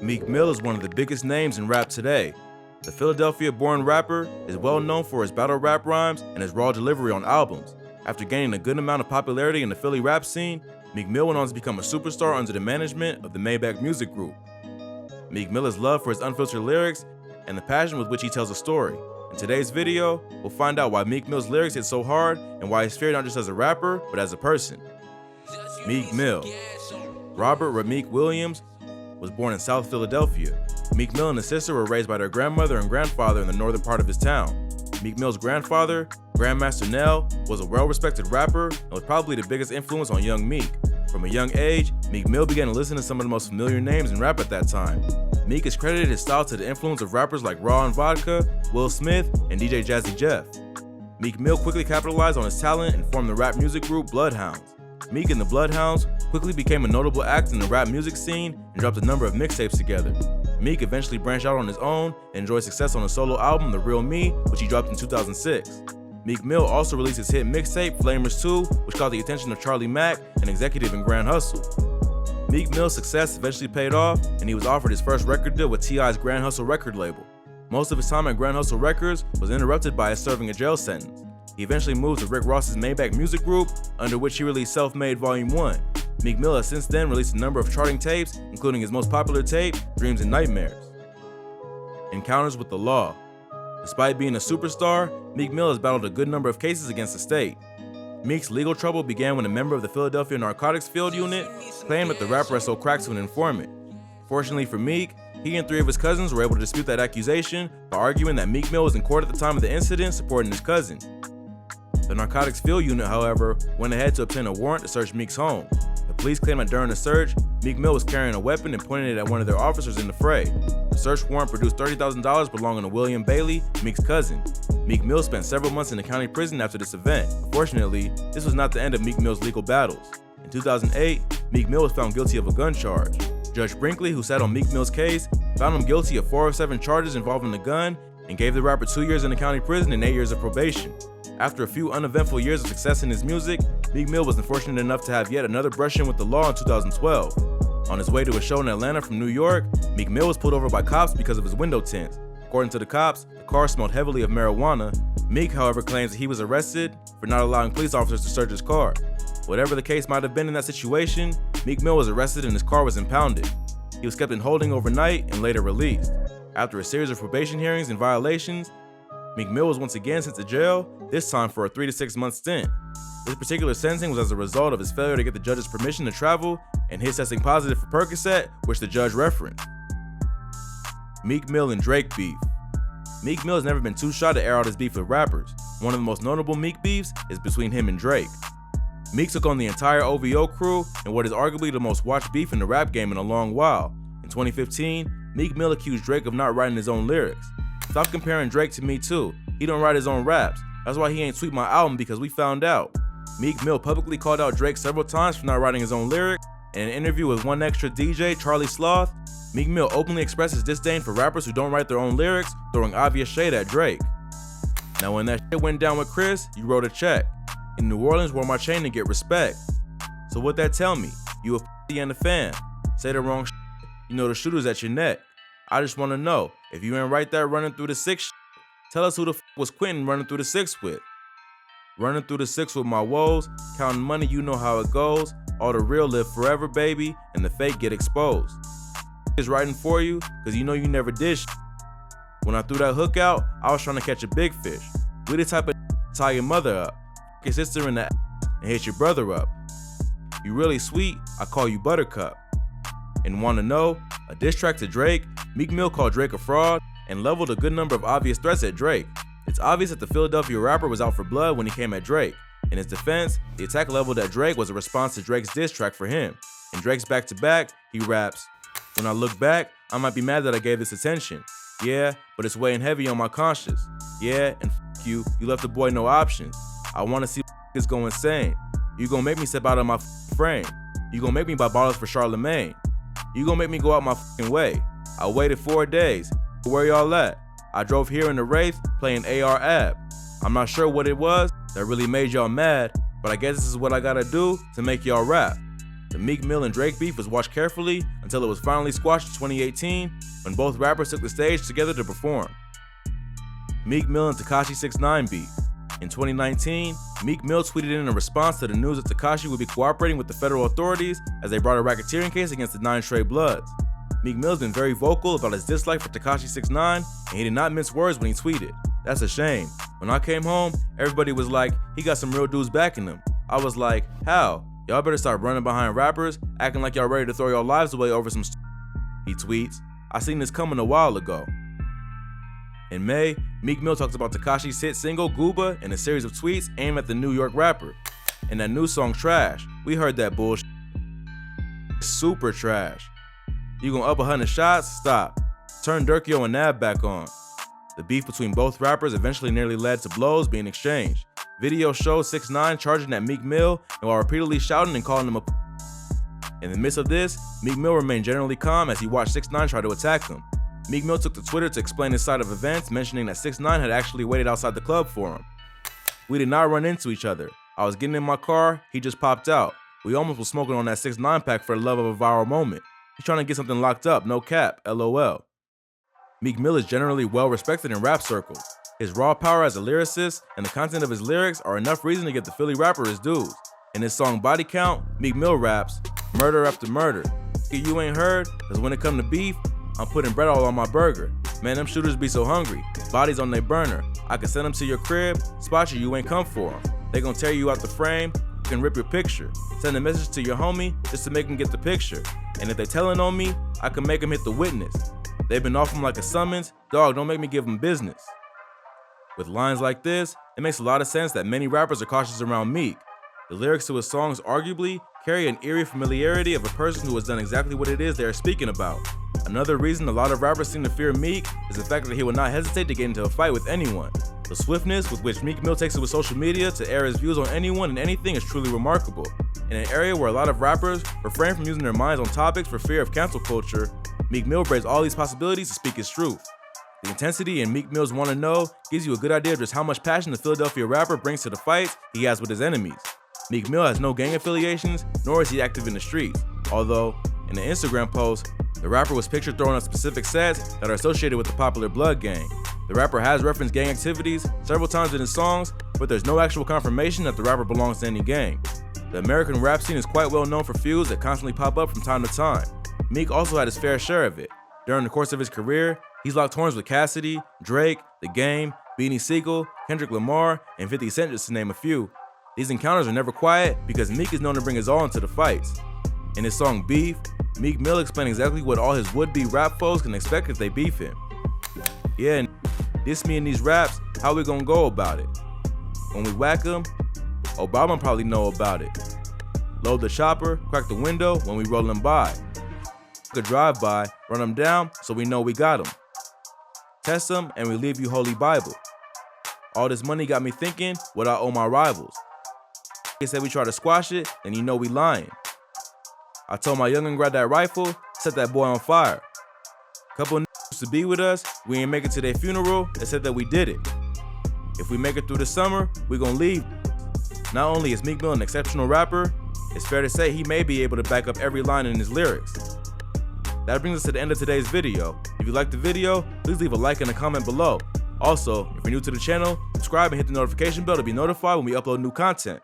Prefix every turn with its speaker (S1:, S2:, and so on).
S1: Meek Mill is one of the biggest names in rap today. The Philadelphia-born rapper is well known for his battle rap rhymes and his raw delivery on albums. After gaining a good amount of popularity in the Philly rap scene, Meek Mill went on to become a superstar under the management of the Maybach Music Group. Meek Mill is loved for his unfiltered lyrics and the passion with which he tells a story. In today's video, we'll find out why Meek Mill's lyrics hit so hard and why he's feared not just as a rapper, but as a person. Meek Mill. Robert Rameek Williams was born in South Philadelphia. Meek Mill and his sister were raised by their grandmother and grandfather in the northern part of his town. Meek Mill's grandfather, Grandmaster Nell, was a well-respected rapper and was probably the biggest influence on young Meek. From a young age, Meek Mill began to listen to some of the most familiar names in rap at that time. Meek has credited his style to the influence of rappers like Raw and Vodka, Will Smith, and DJ Jazzy Jeff. Meek Mill quickly capitalized on his talent and formed the rap music group Bloodhounds. Meek and the Bloodhounds quickly became a notable act in the rap music scene and dropped a number of mixtapes together. Meek eventually branched out on his own and enjoyed success on a solo album, The Real Me, which he dropped in 2006. Meek Mill also released his hit mixtape, Flamers 2, which caught the attention of Charlie Mack, an executive in Grand Hustle. Meek Mill's success eventually paid off, and he was offered his first record deal with T.I.'s Grand Hustle record label. Most of his time at Grand Hustle Records was interrupted by his serving a jail sentence. He eventually moved to Rick Ross's Maybach Music Group, under which he released Self-Made Volume 1. Meek Mill has since then released a number of charting tapes, including his most popular tape, Dreams and Nightmares. Encounters with the law. Despite being a superstar, Meek Mill has battled a good number of cases against the state. Meek's legal trouble began when a member of the Philadelphia Narcotics Field Unit claimed that the rapper had sold crack to an informant. Fortunately for Meek, he and three of his cousins were able to dispute that accusation by arguing that Meek Mill was in court at the time of the incident supporting his cousin. The Narcotics Field Unit, however, went ahead to obtain a warrant to search Meek's home. The police claimed that during the search, Meek Mill was carrying a weapon and pointed it at one of their officers in the fray. The search warrant produced $30,000 belonging to William Bailey, Meek's cousin. Meek Mill spent several months in the county prison after this event. Unfortunately, this was not the end of Meek Mill's legal battles. In 2008, Meek Mill was found guilty of a gun charge. Judge Brinkley, who sat on Meek Mill's case, found him guilty of 4 of 7 charges involving the gun and gave the rapper 2 years in the county prison and 8 years of probation. After a few uneventful years of success in his music, Meek Mill was unfortunate enough to have yet another brush-in with the law in 2012. On his way to a show in Atlanta from New York, Meek Mill was pulled over by cops because of his window tints. According to the cops, the car smelled heavily of marijuana. Meek, however, claims that he was arrested for not allowing police officers to search his car. Whatever the case might have been in that situation, Meek Mill was arrested and his car was impounded. He was kept in holding overnight and later released. After a series of probation hearings and violations, Meek Mill was once again sent to jail, this time for a 3 to 6 month stint. This particular sentencing was as a result of his failure to get the judge's permission to travel and his testing positive for Percocet, which the judge referenced. Meek Mill and Drake beef. Meek Mill has never been too shy to air out his beef with rappers. One of the most notable Meek beefs is between him and Drake. Meek took on the entire OVO crew in what is arguably the most watched beef in the rap game in a long while. In 2015, Meek Mill accused Drake of not writing his own lyrics. Stop comparing Drake to me too. He don't write his own raps. That's why he ain't tweet my album, because we found out. Meek Mill publicly called out Drake several times for not writing his own lyrics. In an interview with One Extra DJ, Charlie Sloth, Meek Mill openly expressed his disdain for rappers who don't write their own lyrics, throwing obvious shade at Drake. Now when that shit went down with Chris, you wrote a check. In New Orleans, wore my chain to get respect. So what that tell me? You a f***y and a fan. Say the wrong shit, you know the shooter's at your neck. I just wanna know, if you ain't right there running through the 6 shit, tell us who the f*** was Quentin running through the 6 with. Running through the 6 with my woes, counting money, you know how it goes. All the real live forever, baby, and the fake get exposed. Is writing for you, cause you know you never did shit. When I threw that hook out, I was trying to catch a big fish. We the type of tie your mother up, your sister in the and hit your brother up. You really sweet, I call you Buttercup. And wanna know, a diss track to Drake, Meek Mill called Drake a fraud and leveled a good number of obvious threats at Drake. It's obvious that the Philadelphia rapper was out for blood when he came at Drake. In his defense, the attack leveled at Drake was a response to Drake's diss track for him. In Drake's back-to-back, he raps, "When I look back, I might be mad that I gave this attention. Yeah, but it's weighing heavy on my conscience. Yeah, and f*** you left the boy no options. I wanna see niggas go insane. You gon' make me step out of my frame. You gon' make me buy bottles for Charlemagne. You gon' make me go out my fucking way. I waited 4 days. Where y'all at? I drove here in the Wraith playing AR Ab. I'm not sure what it was that really made y'all mad, but I guess this is what I gotta do to make y'all rap. The Meek Mill and Drake beef was watched carefully until it was finally squashed in 2018 when both rappers took the stage together to perform. Meek Mill and Tekashi 6ix9ine beef. In 2019, Meek Mill tweeted in a response to the news that Tekashi would be cooperating with the federal authorities as they brought a racketeering case against the 9 Stray Bloods. Meek Mill's been very vocal about his dislike for Tekashi 6ix9ine, and he did not mince words when he tweeted. That's a shame. When I came home, everybody was like, he got some real dudes backing him. I was like, how? Y'all better start running behind rappers, acting like y'all ready to throw your lives away over some He tweets, I seen this coming a while ago. In May, Meek Mill talks about Tekashi's hit single Gooba in a series of tweets aimed at the New York rapper. In that new song Trash, we heard that bullshit. Super trash. You gonna up 100 shots? Stop. Turn Durkio and Nav back on. The beef between both rappers eventually nearly led to blows being exchanged. Video shows 6ix9ine charging at Meek Mill and while repeatedly shouting and calling him a In the midst of this, Meek Mill remained generally calm as he watched 6ix9ine try to attack him. Meek Mill took to Twitter to explain his side of events, mentioning that 6ix9ine had actually waited outside the club for him. We did not run into each other. I was getting in my car, he just popped out. We almost was smoking on that 6ix9ine pack for the love of a viral moment. He's trying to get something locked up, no cap, LOL. Meek Mill is generally well respected in rap circles. His raw power as a lyricist and the content of his lyrics are enough reason to get the Philly rapper his dues. In his song Body Count, Meek Mill raps, murder after murder. You ain't heard, cause when it come to beef, I'm putting bread all on my burger. Man, them shooters be so hungry. Bodies on their burner. I can send them to your crib, spot you ain't come for them. They gon' tear you out the frame, can rip your picture. Send a message to your homie just to make him get the picture. And if they telling on me, I can make him hit the witness. They've been off him like a summons. Dog, don't make me give him business. With lines like this, it makes a lot of sense that many rappers are cautious around Meek. The lyrics to his songs arguably carry an eerie familiarity of a person who has done exactly what it is they are speaking about. Another reason a lot of rappers seem to fear Meek is the fact that he will not hesitate to get into a fight with anyone. The swiftness with which Meek Mill takes it with social media to air his views on anyone and anything is truly remarkable. In an area where a lot of rappers refrain from using their minds on topics for fear of cancel culture, Meek Mill brings all these possibilities to speak his truth. The intensity in Meek Mill's Wanna Know gives you a good idea of just how much passion the Philadelphia rapper brings to the fights he has with his enemies. Meek Mill has no gang affiliations, nor is he active in the streets, although, in an Instagram post, the rapper was pictured throwing up specific sets that are associated with the popular Blood gang. The rapper has referenced gang activities several times in his songs, but there's no actual confirmation that the rapper belongs to any gang. The American rap scene is quite well known for feuds that constantly pop up from time to time. Meek also had his fair share of it. During the course of his career, he's locked horns with Cassidy, Drake, The Game, Beanie Sigel, Kendrick Lamar, and 50 Cent just to name a few. These encounters are never quiet because Meek is known to bring his all into the fights. In his song Beef, Meek Mill explained exactly what all his would-be rap foes can expect if they beef him. Yeah, this me and these raps, how we gonna go about it? When we whack him, Obama probably know about it. Load the chopper, crack the window when we rollin' by. A drive-by, run them down so we know we got them. Test them and we leave you Holy Bible. All this money got me thinking what I owe my rivals. They said we try to squash it, then you know we lying. I told my youngin' grab that rifle, set that boy on fire. Couple used to be with us, we ain't make it to their funeral, they said that we did it. If we make it through the summer, we gon' leave. Not only is Meek Mill an exceptional rapper, it's fair to say he may be able to back up every line in his lyrics. That brings us to the end of today's video. If you liked the video, please leave a like and a comment below. Also, if you're new to the channel, subscribe and hit the notification bell to be notified when we upload new content.